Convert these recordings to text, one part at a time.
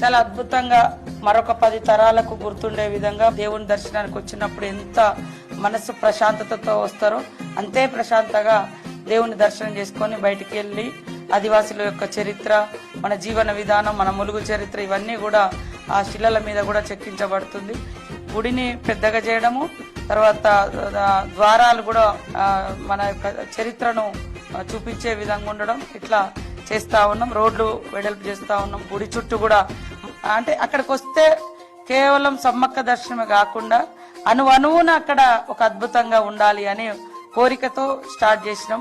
చాలా అద్భుతంగా మరొక 10 తరాలకు గుర్తుండే విధంగా దేవుని దర్శనానికి వచ్చినప్పుడు ఎంత మనసు ప్రశాంతతతో వస్తారో అంతే ప్రశాంతంగా దేవుని దర్శనం చేసుకొని బయటికి వెళ్ళి ఆదివాసుల యొక్క చరిత్ర, మన జీవన విధానం, మన ములుగు చరిత్ర ఇవన్నీ కూడా ఆ శిలల మీద కూడా చెక్కించబడుతుంది. గుడిని పెద్దగా చేయడము, తర్వాత ద్వారాలు కూడా మన యొక్క చరిత్రను చూపించే విధంగా ఉండడం, ఇట్లా చేస్తా ఉన్నాం. రోడ్లు వెడల్పు చేస్తా ఉన్నాం. గుడి చుట్టూ కూడా అంటే అక్కడికి వస్తే కేవలం సమ్మక్క దర్శనమే కాకుండా అణువున అక్కడ ఒక అద్భుతంగా ఉండాలి అనే కోరికతో స్టార్ట్ చేసినాం.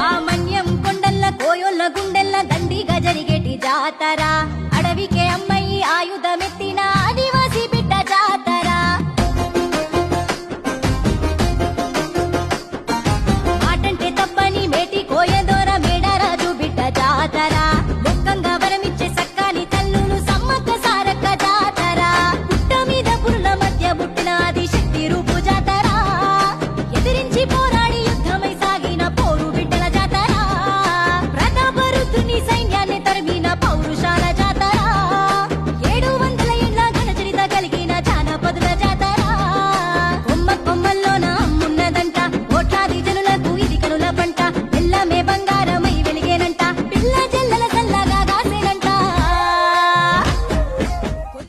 ఆ మన్యం కొండల్ల కోయోళ్ళ గుండెల్ల దండిగా జరిగేటి జాతర